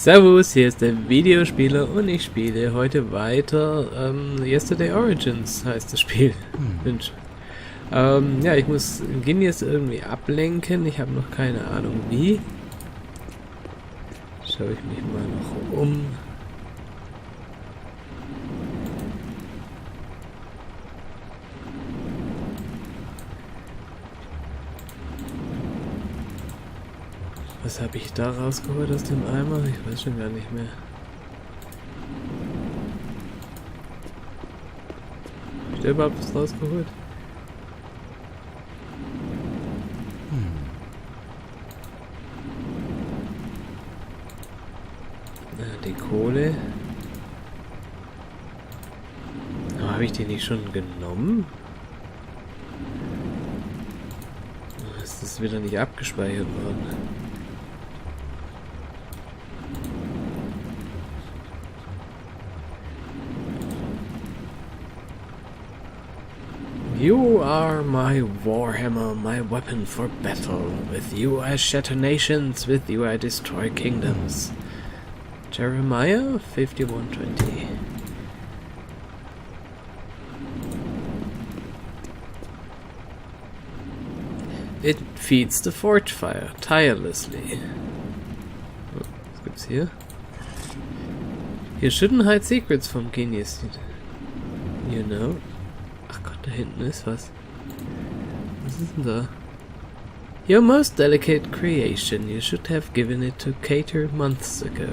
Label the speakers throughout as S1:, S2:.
S1: Servus, hier ist der Videospieler und ich spiele heute weiter Yesterday Origins heißt das Spiel. Mensch. Ja, ich muss Genius irgendwie ablenken, ich habe noch keine Ahnung wie. Schaue ich mich mal noch um. Was habe ich da rausgeholt aus dem Eimer? Ich weiß schon gar nicht mehr. Habe ich da überhaupt was rausgeholt? Die Kohle. Aber habe ich die nicht schon genommen? Ist das wieder nicht abgespeichert worden? You are my warhammer, my weapon for battle. With you I shatter nations, with you I destroy kingdoms. Jeremiah 51:20. It feeds the forge fire tirelessly. Oh, was gibt's hier? You shouldn't hide secrets from genius. You know. Ach Gott, da hinten ist was. Was ist denn da? Your most delicate creation. You should have given it to Cater months ago.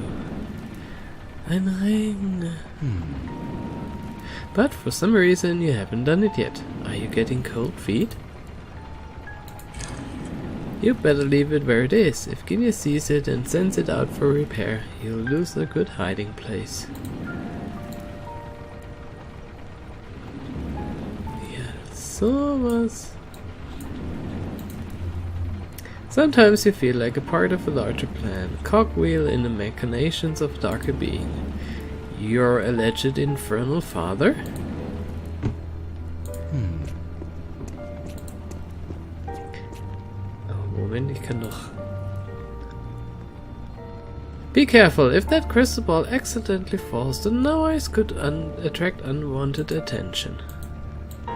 S1: Ein Ring. But for some reason you haven't done it yet. Are you getting cold feet? You better leave it where it is. If Genius sees it and sends it out for repair, you'll lose a good hiding place. Sowas. Sometimes you feel like a part of a larger plan, cogwheel in the machinations of darker being. Your alleged infernal father? Oh, Moment, ich kann doch... Be careful, if that crystal ball accidentally falls, the noise could attract unwanted attention.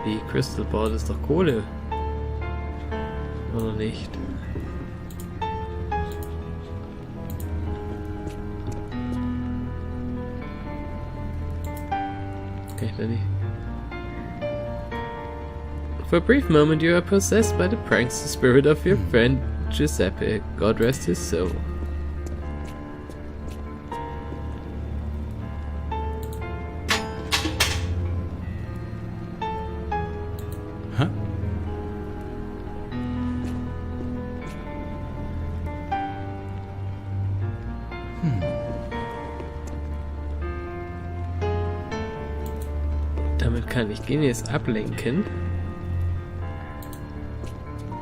S1: Wie Crystal Ball ist doch Kohle. Oder nicht? Okay, dann nicht. For a brief moment you are possessed by the prankster spirit of your friend Giuseppe. God rest his soul. Damit kann ich Genius ablenken.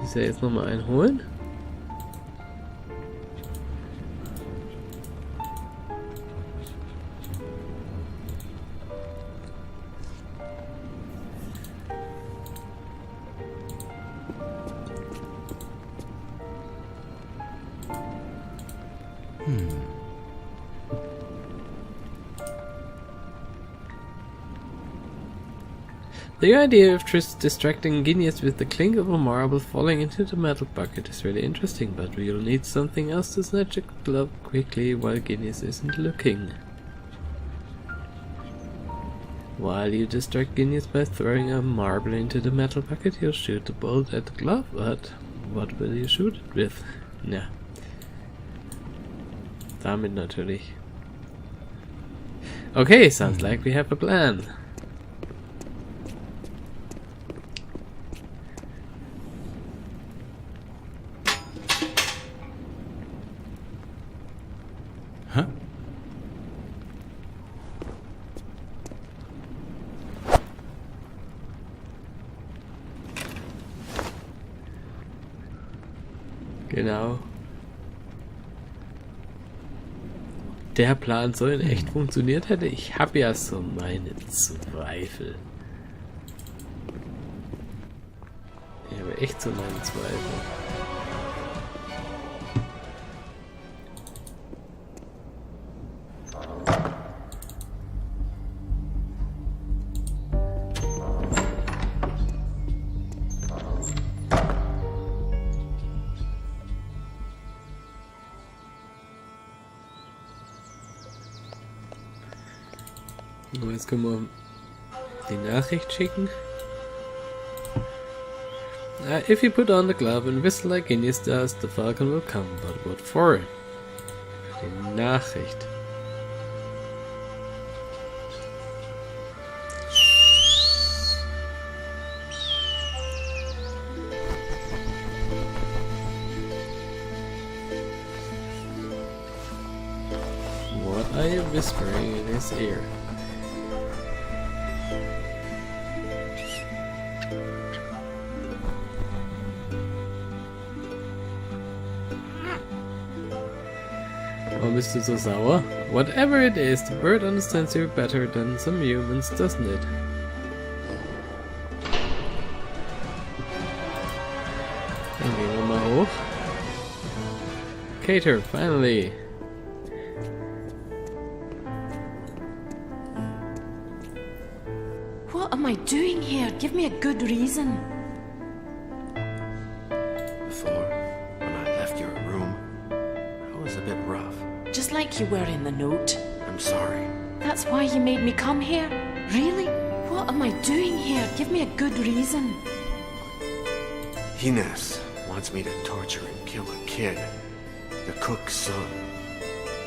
S1: Muss ja jetzt nochmal einholen. The idea of distracting Genius with the clink of a marble falling into the metal bucket is really interesting, but we'll need something else to snatch a glove quickly while Genius isn't looking. While you distract Genius by throwing a marble into the metal bucket, you'll shoot the bolt at the glove, but what will you shoot it with? Ja. Damit natürlich. Okay, sounds like we have a plan. Genau. Der Plan so in echt funktioniert hätte, ich habe ja so meine Zweifel. Ich habe echt so meine Zweifel. Aber jetzt können wir die Nachricht schicken. If you put on the glove and whistle like Guinness does, the falcon will come. But what for? Die Nachricht. What are you whispering in his ear? Warum bist du so sauer? Whatever it is, the bird understands you better than some humans, doesn't it? Dann gehen wir mal hoch. Cater, finally!
S2: What am I doing here? Give me a good reason.
S3: Before, when I left your room, I was a bit rough.
S2: Just like you were in the note.
S3: I'm sorry.
S2: That's why you made me come here? Really? What am I doing here? Give me a good reason.
S3: Hines wants me to torture and kill a kid. The cook's son.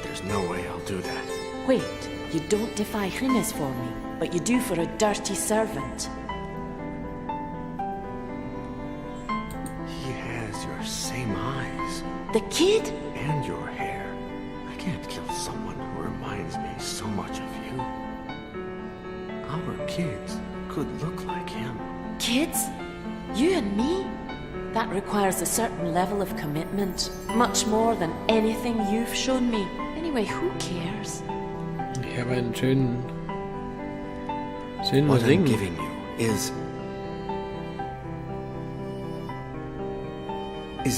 S3: There's no way I'll do that.
S2: Wait, you don't defy Hines for me, but you do for a dirty servant.
S3: He has your same eyes.
S2: The kid?
S3: And your hair. I can't kill someone who reminds me so much of you. Our kids could look like him.
S2: Kids? You and me? That requires a certain level of commitment. Much more than anything you've shown me. Anyway, who cares?
S1: Ich habe einen schönen
S3: What I'm
S1: Ring.
S3: giving you is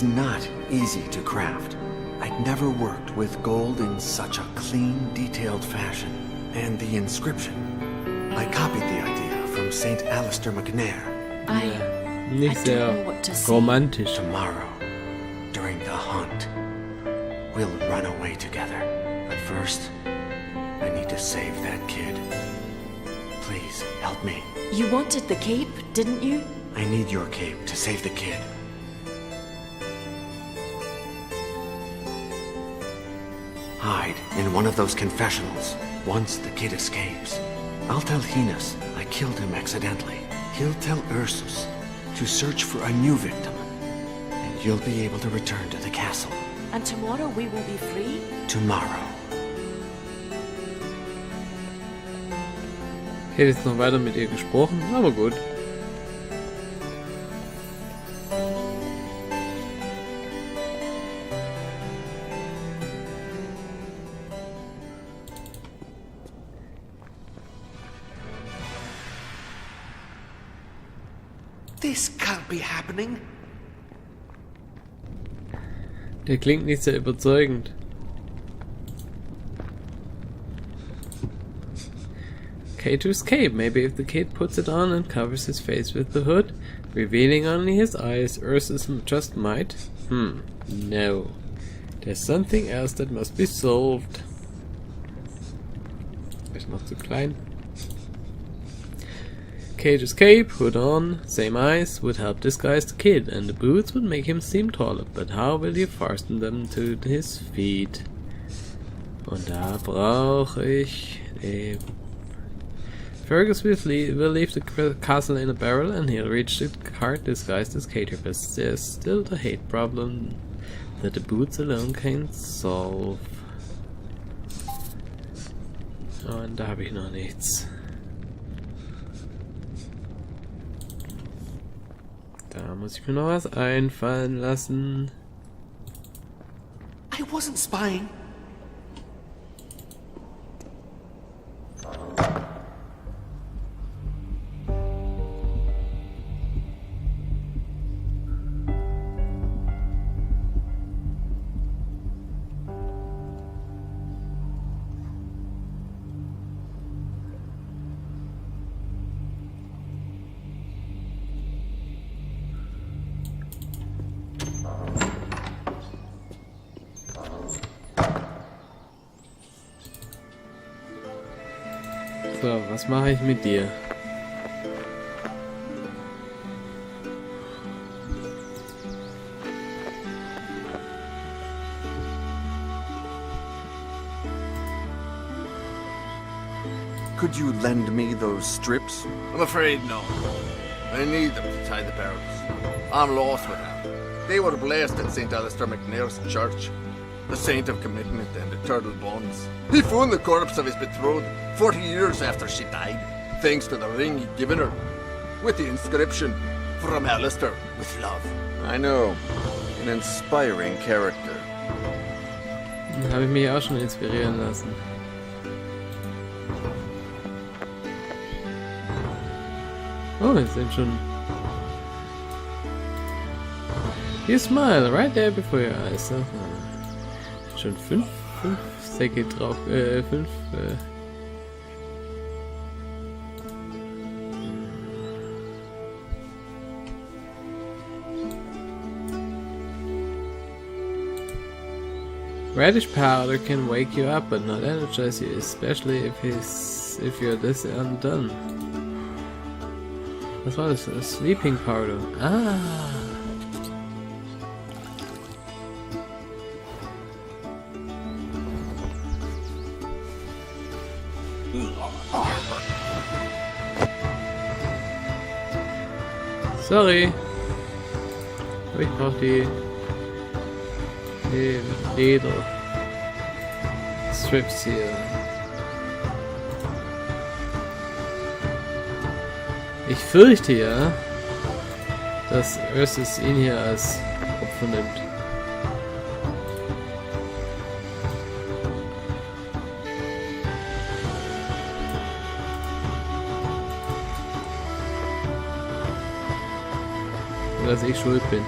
S3: not easy to craft. I'd never worked with gold in such a clean, detailed fashion. And the inscription. I copied the idea from St. Alistair McNair.
S2: I
S1: Nicht
S2: don't
S1: sehr
S2: know what to say.
S1: romantisch.
S3: Tomorrow, during the hunt, we'll run away together. But first, I need to save that kid. Please, help me.
S2: You wanted the cape, didn't you?
S3: I need your cape to save the kid. Hide in one of those confessionals. Once the kid escapes, I'll tell Hines I killed him accidentally. He'll tell Ursus to search for a new victim. And you'll be able to return to the castle.
S2: And tomorrow we will be free?
S3: Tomorrow.
S1: Ich hätte jetzt noch weiter mit ihr gesprochen, aber gut.
S3: This can't be happening.
S1: Der klingt nicht sehr überzeugend. Okay to escape. Maybe if the kid puts it on and covers his face with the hood, revealing only his eyes, Ursus just might. No. There's something else that must be solved. Ist noch zu klein. Cage escape, hood on, same eyes, would help disguise the kid, and the boots would make him seem taller, but how will you fasten them to his feet? Und da brauche ich Fergus will leave the castle in a barrel, and he'll reach the cart disguised as Cater, but there's still the hate problem that the boots alone can't solve. Und da habe ich noch nichts. Da muss ich mir noch was einfallen lassen.
S3: I wasn't spying.
S1: So, was mache ich mit dir?
S3: Could you lend me those strips?
S4: I'm afraid no. I need them to tie the barrels. I'm lost without them. They were blessed at St. Alistair McNair's church. The saint of commitment and eternal bonds. He found the corpse of his betrothed 40 years after she died, thanks to the ring he'd given her, with the inscription, "From Alistair, with love."
S3: I know. An inspiring character.
S1: Habe ich mich auch schon inspirieren lassen. Oh, wir sind schon... You smile right there before your eyes. Schon 5 Säcke drauf, 5, Radish powder can wake you up but not energize you, especially if you're this undone. Was war das? Sleeping powder. Ah. Sorry. Aber ich brauche die Leder Strips hier. Ich fürchte ja, dass Ursus ihn hier als Opfer nimmt. Und dass ich schuld bin.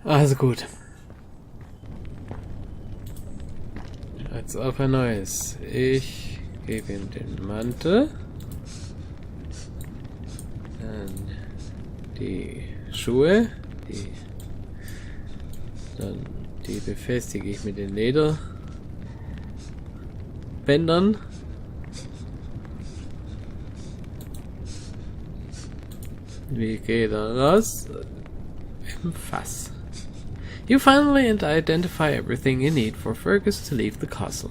S1: Also gut. Jetzt auf ein neues. Ich gebe ihm den Mantel. Dann die Schuhe. Die befestige ich mit den Lederbändern. Wie geht er raus? Im Fass. You finally identify everything you need for Fergus to leave the castle.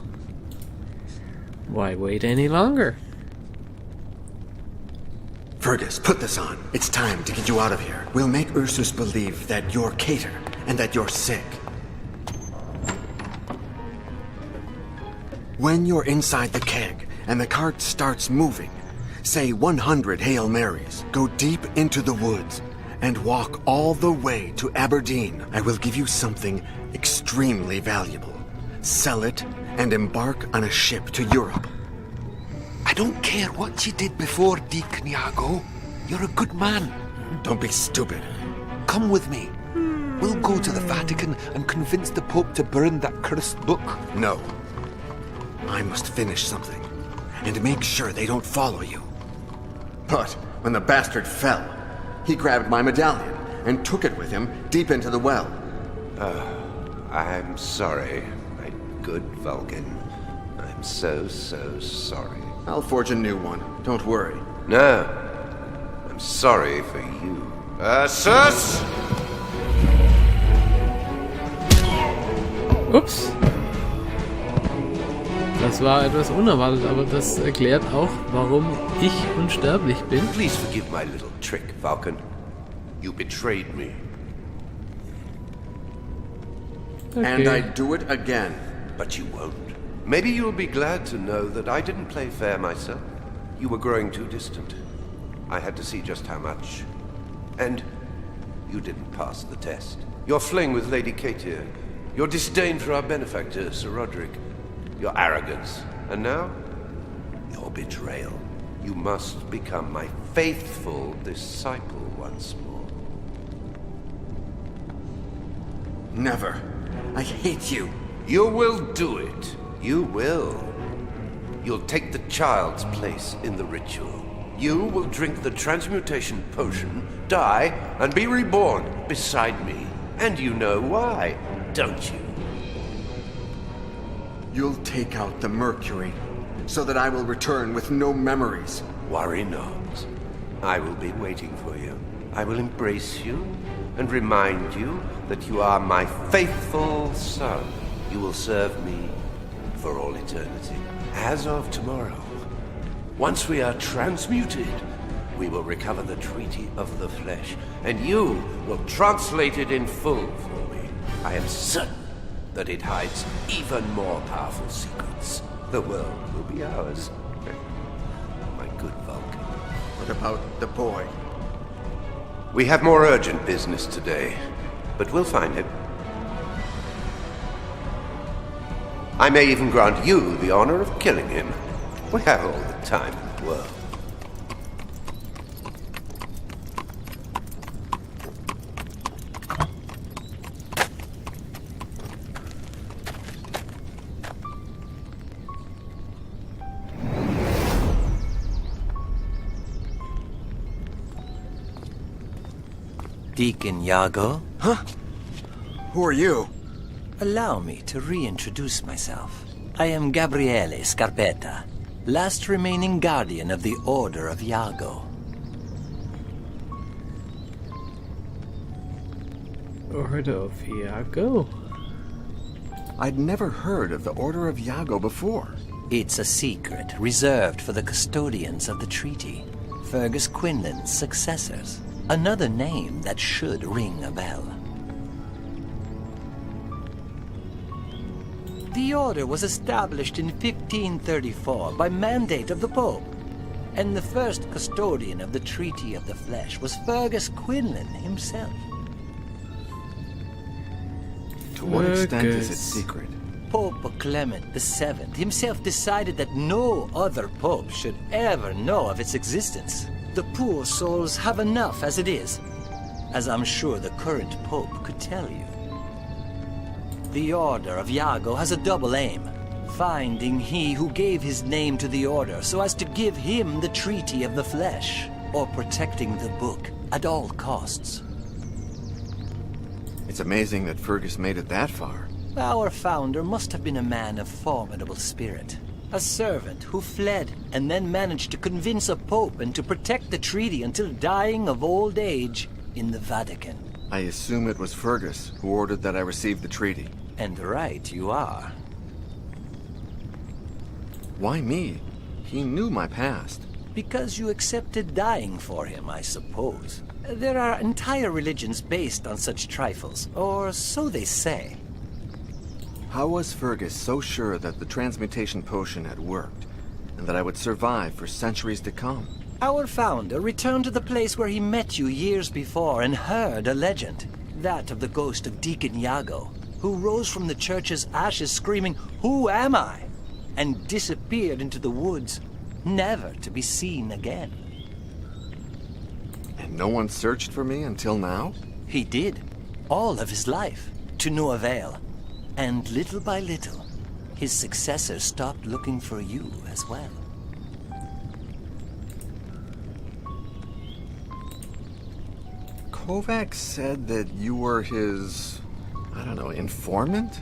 S1: Why wait any longer?
S3: Fergus, put this on. It's time to get you out of here. We'll make Ursus believe that you're Cater and that you're sick. When you're inside the keg and the cart starts moving, say 100 Hail Marys. Go deep into the woods and walk all the way to Aberdeen. I will give you something extremely valuable. Sell it and embark on a ship to Europe.
S5: I don't care what you did before, Deacon Iago. You're a good man.
S3: Don't be stupid.
S5: Come with me. We'll go to the Vatican and convince the Pope to burn that cursed book.
S3: No. I must finish something and make sure they don't follow you. But when the bastard fell, he grabbed my medallion and took it with him deep into the well.
S6: I'm sorry, my good Vulcan. I'm so sorry.
S3: I'll forge a new one. Don't worry.
S6: No, I'm sorry for you. Ursus!
S1: Ups. Das war etwas unerwartet, aber das erklärt auch, warum ich unsterblich bin.
S6: Please forgive my little trick, Vulcan. You betrayed me.
S1: Okay.
S3: And I'd do it again.
S6: But you won't. Maybe you'll be glad to know that I didn't play fair myself. You were growing too distant. I had to see just how much. And you didn't pass the test. Your fling with Lady Katia, your disdain for our benefactor, Sir Roderick, your arrogance, and now, your betrayal. You must become my faithful disciple once more.
S3: Never. I hate you.
S6: You will do it. You will. you'll take the child's place in the ritual. You will drink the transmutation potion, die, and be reborn beside me. And you know why, don't you?
S3: You'll take out the mercury, so that I will return with no memories.
S6: Worry not. I will be waiting for you. I will embrace you and remind you that you are my faithful son. You will serve me for all eternity. As of tomorrow, once we are transmuted, we will recover the Treaty of the Flesh, and you will translate it in full for me. I am certain that it hides even more powerful secrets. The world will be ours. My good Vulcan.
S3: What about the boy?
S6: We have more urgent business today, but we'll find him. I may even grant you the honor of killing him. We have all the time in the world.
S7: Deacon Iago?
S3: Huh? Who are you?
S7: Allow me to reintroduce myself. I am Gabriele Scarpetta, last remaining guardian of the Order of Iago.
S1: Order of Iago?
S3: I'd never heard of the Order of Iago before.
S7: It's a secret reserved for the custodians of the treaty, Fergus Quinlan's successors. Another name that should ring a bell. The order was established in 1534 by mandate of the Pope, and the first custodian of the Treaty of the Flesh was Fergus Quinlan himself.
S3: To what extent is it
S1: Fergus.
S3: secret?
S7: Pope Clement VII himself decided that no other pope should ever know of its existence. The poor souls have enough as it is, as I'm sure the current pope could tell you. The Order of Iago has a double aim, finding he who gave his name to the Order so as to give him the Treaty of the Flesh, or protecting the book at all costs.
S3: It's amazing that Fergus made it that far.
S7: Our founder must have been a man of formidable spirit. A servant who fled and then managed to convince a pope and to protect the treaty until dying of old age in the Vatican.
S3: I assume it was Fergus who ordered that I receive the treaty.
S7: And right you are.
S3: Why me? He knew my past.
S7: Because you accepted dying for him, I suppose. There are entire religions based on such trifles, or so they say.
S3: How was Fergus so sure that the transmutation potion had worked, and that I would survive for centuries to come?
S7: Our founder returned to the place where he met you years before and heard a legend. That of the ghost of Deacon Iago, who rose from the church's ashes screaming, "Who am I?" and disappeared into the woods, never to be seen again.
S3: And no one searched for me until now?
S7: He did, all of his life, to no avail. And little by little, his successors stopped looking for you as well.
S3: Kovacs said that you were his, informant?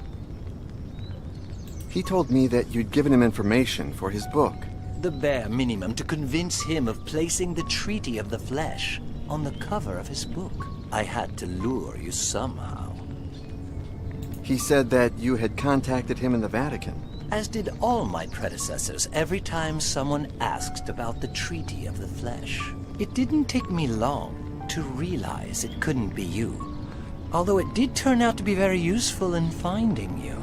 S3: He told me that you'd given him information for his book.
S7: The bare minimum to convince him of placing the Treaty of the Flesh on the cover of his book. I had to lure you somehow.
S3: He said that you had contacted him in the Vatican.
S7: As did all my predecessors every time someone asked about the Treaty of the Flesh. It didn't take me long to realize it couldn't be you, although it did turn out to be very useful in finding you.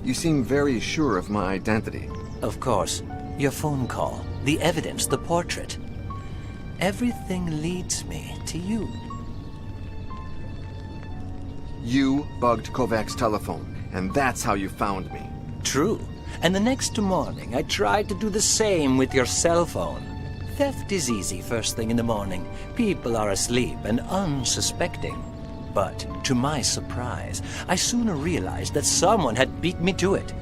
S3: You seem very sure of my identity.
S7: Of course, your phone call, the evidence, the portrait. Everything leads me to you.
S3: You bugged Kovacs' telephone, and that's how you found me.
S7: True. And the next morning, I tried to do the same with your cell phone. Theft is easy first thing in the morning. People are asleep and unsuspecting. But, to my surprise, I sooner realized that someone had beat me to it.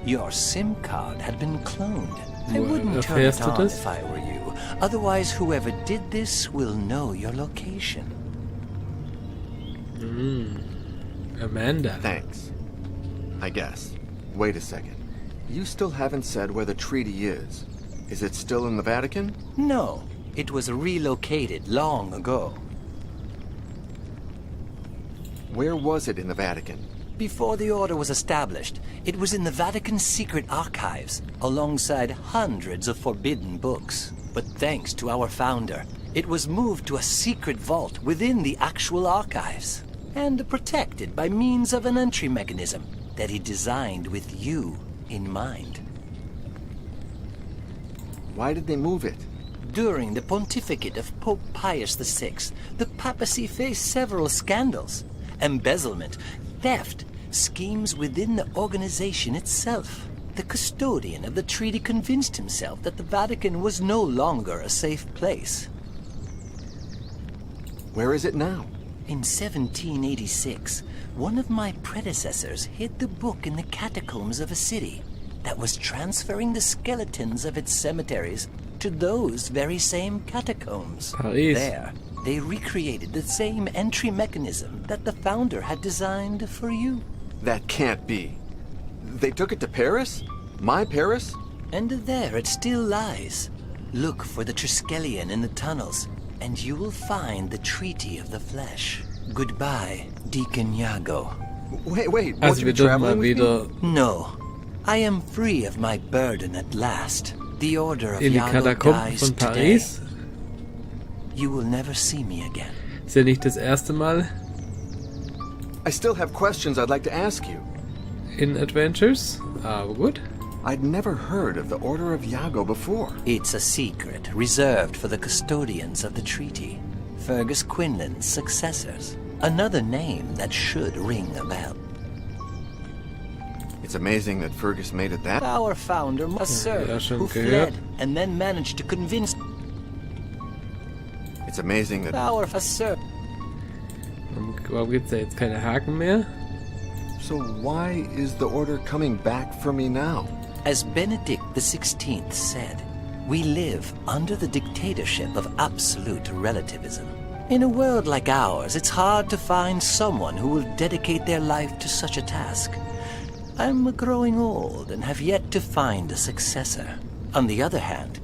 S7: Your SIM card had been cloned. I
S1: Woher
S7: wouldn't turn it
S1: erfährst du
S7: on
S1: das?
S7: if I were you. Otherwise, whoever did this will know your location.
S1: Amanda.
S4: Thanks. I guess. Wait a second. You still haven't said where the treaty is. Is it still in the Vatican?
S7: No, it was relocated long ago.
S4: Where was it in the Vatican?
S7: Before the Order was established, it was in the Vatican's secret archives, alongside hundreds of forbidden books. But thanks to our founder, it was moved to a secret vault within the actual archives, and protected by means of an entry mechanism that he designed with you in mind.
S4: Why did they move it?
S7: During the pontificate of Pope Pius VI, the papacy faced several scandals. Embezzlement, theft, schemes within the organization itself. The custodian of the treaty convinced himself that the Vatican was no longer a safe place.
S4: Where is it now?
S7: In 1786, one of my predecessors hid the book in the catacombs of a city that was transferring the skeletons of its cemeteries to those very same catacombs.
S1: Paris.
S7: There, they recreated the same entry mechanism that the founder had designed for you.
S4: That can't be. They took it to Paris? My Paris?
S7: And there it still lies. Look for the Triskelion in the tunnels, and you will find the Treaty of the Flesh. Goodbye, Deacon Iago.
S4: Wait, won't
S1: Also
S4: you
S1: wir
S4: be
S1: dürfen mal
S4: traveling with me?
S1: wieder
S7: No, I am free of my burden at last. The Order of
S1: in die
S7: Iago
S1: Katakomben
S7: dies
S1: von
S7: today.
S1: Paris.
S7: You will never see me again.
S1: Ist ja nicht das erste Mal
S4: I still have questions I'd like to ask you.
S1: in Adventures, aber gut.
S4: I'd never heard of the Order of Iago before.
S7: It's a secret reserved for the custodians of the treaty, Fergus Quinlan's successors. Another name that should ring a bell.
S4: It's amazing that Fergus made it that.
S7: Our founder, a servant
S1: schon
S7: who
S1: gehört.
S7: fled and then managed to convince
S4: It's amazing that.
S7: our servant.
S1: Warum gibt's da jetzt keine Haken mehr?
S4: So why is the Order coming back for me now?
S7: As Benedict XVI said, we live under the dictatorship of absolute relativism. In a world like ours, it's hard to find someone who will dedicate their life to such a task. I'm growing old and have yet to find a successor. On the other hand,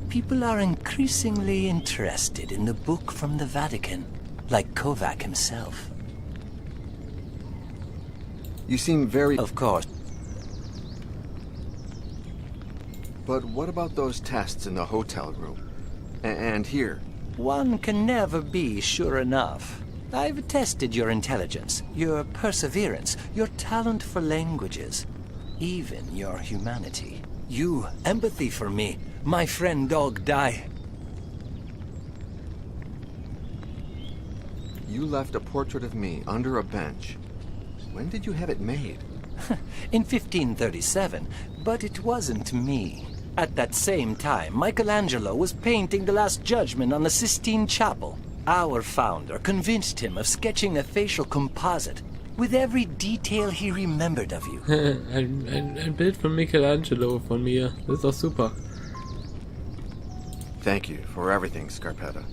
S7: people are increasingly interested in the book from the Vatican, like Kovac himself.
S4: You seem very.
S7: Of course.
S4: But what about those tests in the hotel room? And here?
S7: One can never be sure enough. I've tested your intelligence, your perseverance, your talent for languages, even your humanity. You, empathy for me, my friend dog die.
S4: You left a portrait of me under a bench. When did you have it made?
S7: In 1537, but it wasn't me. At that same time, Michelangelo was painting the Last Judgment on the Sistine Chapel. Our founder convinced him of sketching a facial composite with every detail he remembered of you.
S1: ein Bild von Michelangelo von mir. Das ist doch super.
S4: Thank you for everything, Scarpetta.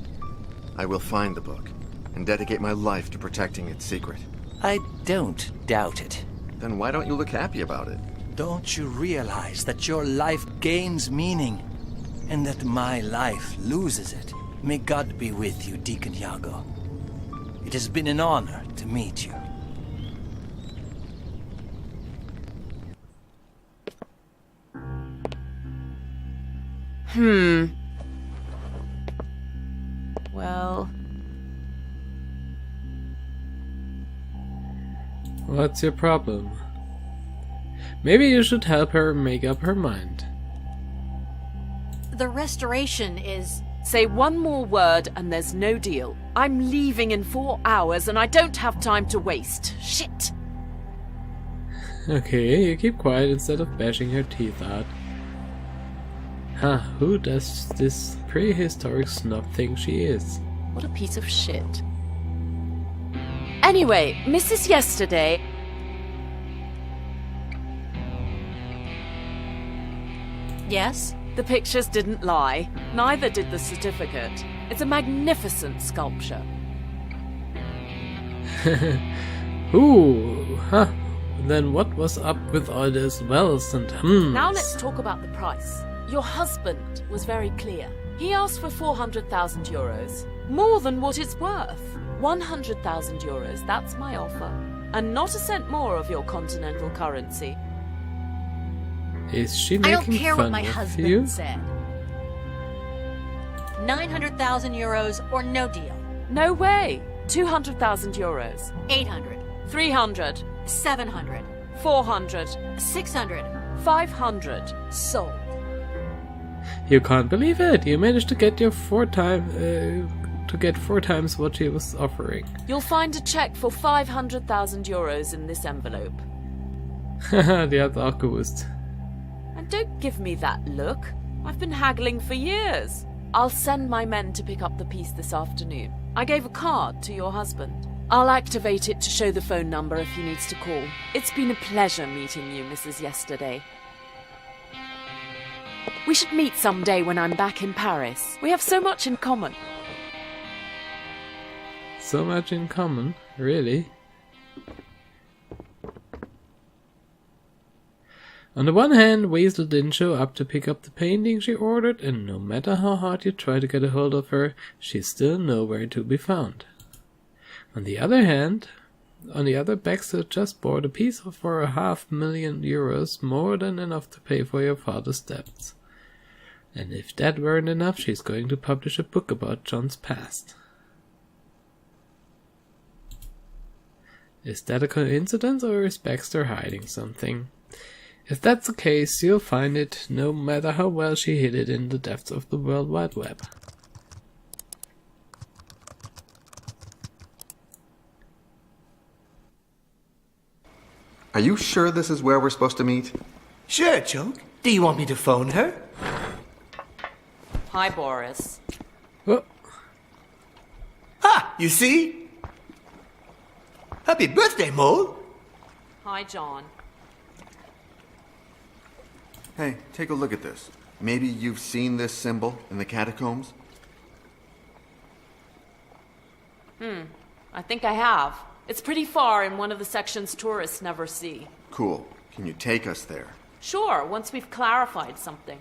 S4: I will find the book and dedicate my life to protecting its secret.
S7: I don't doubt it.
S4: Then why don't you look happy about it?
S7: Don't you realize that your life gains meaning, and that my life loses it? May God be with you, Deacon Iago. It has been an honor to meet you.
S2: Well,
S1: What's your problem? Maybe you should help her make up her mind.
S8: The restoration is... Say one more word and there's no deal. I'm leaving in 4 hours and I don't have time to waste. Shit!
S1: Okay, you keep quiet instead of bashing her teeth out. Huh, who does this prehistoric snob think she is?
S2: what a piece of shit.
S8: Anyway, Mrs. Yesterday...
S9: Yes?
S8: The pictures didn't lie. Neither did the certificate. It's a magnificent sculpture.
S1: Ooh, huh. Then what was up with all this wealth and
S8: Now let's talk about the price. Your husband was very clear. He asked for 400,000 euros. More than what it's worth. 100,000 euros, that's my offer. And not a cent more of your continental currency.
S1: Is she
S9: I
S1: making
S9: don't care
S1: fun
S9: what my
S1: of
S9: husband
S1: you?
S9: said. 900,000 euros or no deal.
S8: No way. 200,000 euros.
S9: 800.
S8: 300.
S9: 700.
S8: 400.
S9: 600.
S8: 500.
S9: Sold.
S1: You can't believe it! You managed to get your four times what she was offering.
S8: You'll find a check for 500,000 euros in this envelope.
S1: Haha, die hat's auch gewusst.
S8: And don't give me that look. I've been haggling for years. I'll send my men to pick up the piece this afternoon. I gave a card to your husband. I'll activate it to show the phone number if he needs to call. It's been a pleasure meeting you, Mrs. Yesterday. We should meet someday when I'm back in Paris. We have so much in common.
S1: So much in common, really? On the one hand, Weasel didn't show up to pick up the painting she ordered, and no matter how hard you try to get a hold of her, she's still nowhere to be found. On the other hand, Baxter just bought a piece for 500,000 euros, more than enough to pay for your father's debts. And if that weren't enough, she's going to publish a book about John's past. Is that a coincidence, or is Baxter hiding something? If that's the case, you'll find it, no matter how well she hid it in the depths of the World Wide Web.
S10: Are you sure this is where we're supposed to meet?
S11: Sure, Chunk. Do you want me to phone her?
S8: Hi, Boris.
S1: Oh.
S11: Ah, you see? Happy birthday, Mole.
S8: Hi, John.
S10: Hey, take a look at this. Maybe you've seen this symbol in the catacombs?
S8: I think I have. It's pretty far in one of the sections tourists never see.
S10: Cool. Can you take us there?
S8: Sure, once we've clarified something.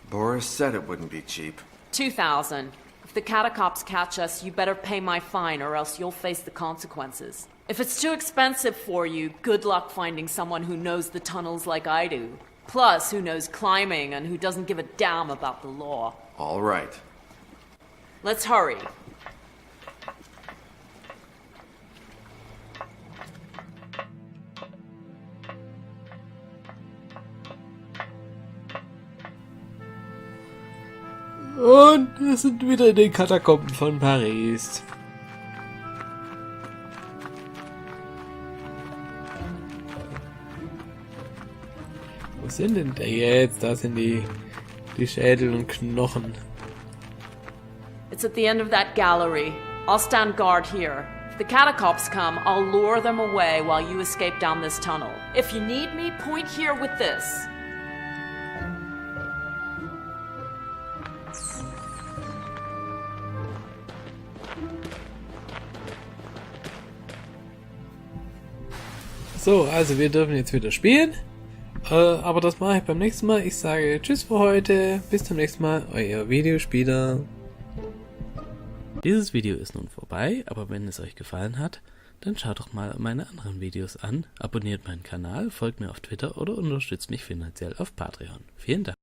S10: Boris said it wouldn't be cheap.
S8: 2,000. If the catacombs catch us, you better pay my fine or else you'll face the consequences. If it's too expensive for you, good luck finding someone who knows the tunnels like I do. Plus, who knows climbing and who doesn't give a damn about the law.
S10: All right.
S8: Let's hurry.
S1: Und wir sind wieder in den Katakomben von Paris. Wo sind denn der jetzt? Da sind die Schädel und Knochen.
S8: It's at the end of that gallery. I'll stand guard here. If the catacombs come, I'll lure them away while you escape down this tunnel. If you need me, point here with this.
S1: So, also wir dürfen jetzt wieder spielen. Aber das mache ich beim nächsten Mal. Ich sage Tschüss für heute. Bis zum nächsten Mal. Euer Videospieler. Dieses Video ist nun vorbei, aber wenn es euch gefallen hat, dann schaut doch mal meine anderen Videos an, abonniert meinen Kanal, folgt mir auf Twitter oder unterstützt mich finanziell auf Patreon. Vielen Dank.